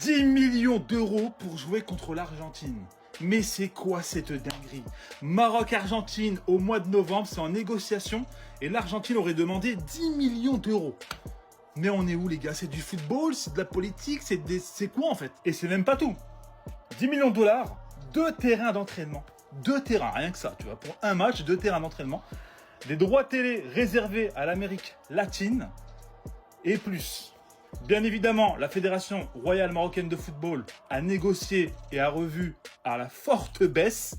10 millions d'euros pour jouer contre l'Argentine. Mais c'est quoi cette dinguerie? Maroc-Argentine au mois de novembre, c'est en négociation et l'Argentine aurait demandé 10 millions d'euros. Mais on est où les gars? C'est du football, c'est de la politique, c'est quoi en fait? Et c'est même pas tout. 10 millions de dollars, 2 terrains d'entraînement. 2 terrains, rien que ça, tu vois, pour un match, 2 terrains d'entraînement. Des droits télé réservés à l'Amérique latine et plus. Bien évidemment, la Fédération royale marocaine de football a négocié et a revu à la forte baisse.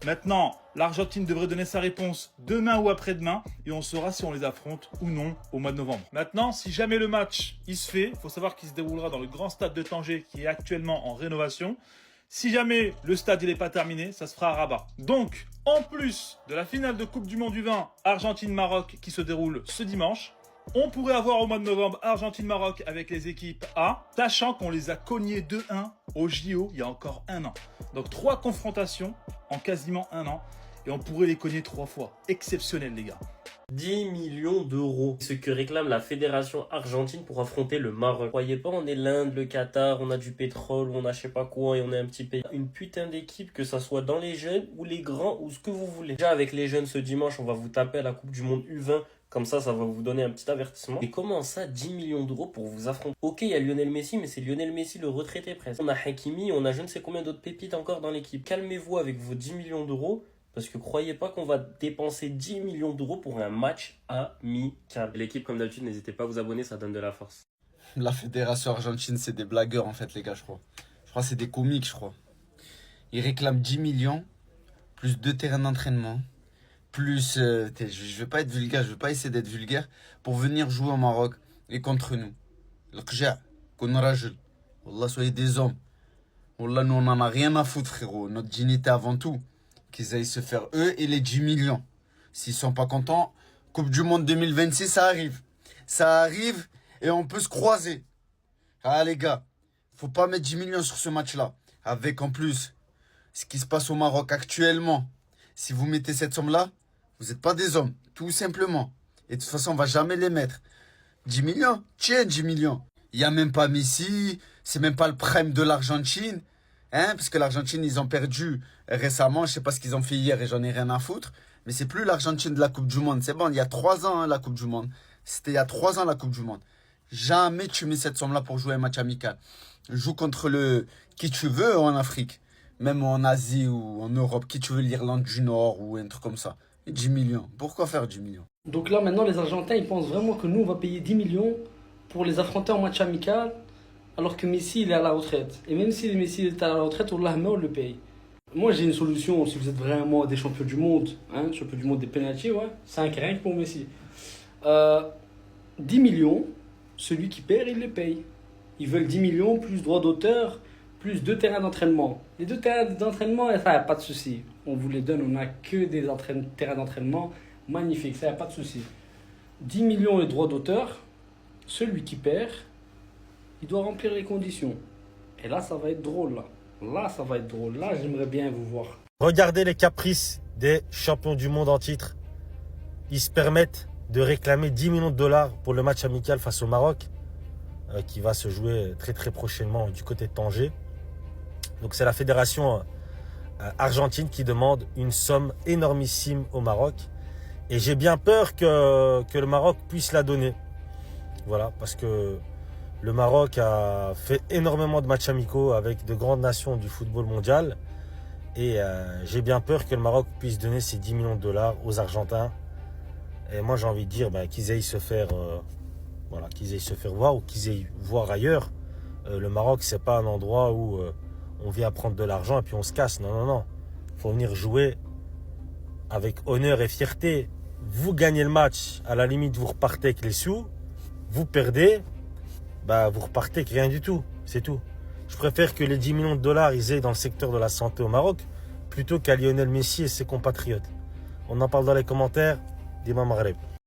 Maintenant, l'Argentine devrait donner sa réponse demain ou après-demain et on saura si on les affronte ou non au mois de novembre. Maintenant, si jamais le match il se fait, il faut savoir qu'il se déroulera dans le grand stade de Tanger qui est actuellement en rénovation. Si jamais le stade n'est pas terminé, ça se fera à Rabat. Donc, en plus de la finale de Coupe du Monde du Vin Argentine-Maroc qui se déroule ce dimanche, on pourrait avoir au mois de novembre Argentine-Maroc avec les équipes A, sachant qu'on les a cognés 2-1 au JO il y a encore un an. Donc 3 confrontations en quasiment un an et on pourrait les cogner 3 fois. Exceptionnel les gars. 10 millions d'euros, ce que réclame la fédération argentine pour affronter le Maroc. Croyez pas, on est l'Inde, le Qatar, on a du pétrole, on a je sais pas quoi et on est un petit pays. Une putain d'équipe, que ça soit dans les jeunes ou les grands ou ce que vous voulez. Déjà avec les jeunes ce dimanche, on va vous taper à la Coupe du Monde U20. Comme ça va vous donner un petit avertissement. Et comment ça, 10 millions d'euros pour vous affronter? Ok, il y a Lionel Messi, mais c'est Lionel Messi le retraité presque. On a Hakimi, on a je ne sais combien d'autres pépites encore dans l'équipe. Calmez-vous avec vos 10 millions d'euros. Parce que croyez pas qu'on va dépenser 10 millions d'euros pour un match amical. L'équipe, comme d'habitude, n'hésitez pas à vous abonner, ça donne de la force. La fédération argentine, c'est des blagueurs en fait, les gars, je crois. Je crois que c'est des comiques, je crois. Ils réclament 10 millions, plus 2 terrains d'entraînement, plus... je vais pas être vulgaire, je vais pas essayer d'être vulgaire, pour venir jouer au Maroc et contre nous. Wallah, soyez des hommes. Wallah, nous, on en a rien à foutre, frérot. Notre dignité avant tout. Qu'ils aillent se faire eux et les 10 millions. S'ils sont pas contents, Coupe du Monde 2026, ça arrive. Ça arrive et on peut se croiser. Ah les gars, faut pas mettre 10 millions sur ce match-là. Avec en plus ce qui se passe au Maroc actuellement. Si vous mettez cette somme-là, vous n'êtes pas des hommes, tout simplement. Et de toute façon, on va jamais les mettre. 10 millions? Tiens, 10 millions. Il n'y a même pas Messi, c'est même pas le prime de l'Argentine. Hein, parce que l'Argentine, ils ont perdu récemment. Je sais pas ce qu'ils ont fait hier et j'en ai rien à foutre. Mais c'est plus l'Argentine de la Coupe du Monde. C'est bon, il y a 3 ans, hein, la Coupe du Monde. C'était il y a 3 ans, la Coupe du Monde. Jamais tu mets cette somme-là pour jouer un match amical. Joue contre qui tu veux en Afrique. Même en Asie ou en Europe. Qui tu veux, l'Irlande du Nord ou un truc comme ça. Et 10 millions. Pourquoi faire 10 millions? Donc là, maintenant, les Argentins, ils pensent vraiment que nous, on va payer 10 millions pour les affronter en match amical. Alors que Messi, il est à la retraite. Et même si Messi est à la retraite, on le paye. Moi, j'ai une solution. Si vous êtes vraiment des champions du monde, hein, champions du monde des pénaltys, ouais, 5 rien que pour Messi. 10 millions, celui qui perd, il les paye. Ils veulent 10 millions, plus droit d'auteur, plus 2 terrains d'entraînement. Les 2 terrains d'entraînement, ça, il n'y a pas de souci. On vous les donne, on n'a que des terrains d'entraînement magnifiques, ça, il n'y a pas de souci. 10 millions les droits d'auteur, celui qui perd, il doit remplir les conditions. Et là, ça va être drôle, là. Là, ça va être drôle. Là, j'aimerais bien vous voir. Regardez les caprices des champions du monde en titre. Ils se permettent de réclamer 10 millions de dollars pour le match amical face au Maroc, qui va se jouer très très prochainement du côté de Tanger. Donc c'est la fédération argentine qui demande une somme énormissime au Maroc. Et j'ai bien peur que le Maroc puisse la donner. Voilà, parce que le Maroc a fait énormément de matchs amicaux avec de grandes nations du football mondial. Et j'ai bien peur que le Maroc puisse donner ces 10 millions de dollars aux Argentins. Et moi, j'ai envie de dire qu'ils aillent se faire voir ou qu'ils aillent voir ailleurs. Le Maroc, c'est pas un endroit où on vient prendre de l'argent et puis on se casse. Non, non, non. Il faut venir jouer avec honneur et fierté. Vous gagnez le match, à la limite, vous repartez avec les sous. Vous perdez, vous repartez avec rien du tout. C'est tout. Je préfère que les 10 millions de dollars ils aient dans le secteur de la santé au Maroc plutôt qu'à Lionel Messi et ses compatriotes. On en parle dans les commentaires. Dima Maghreb.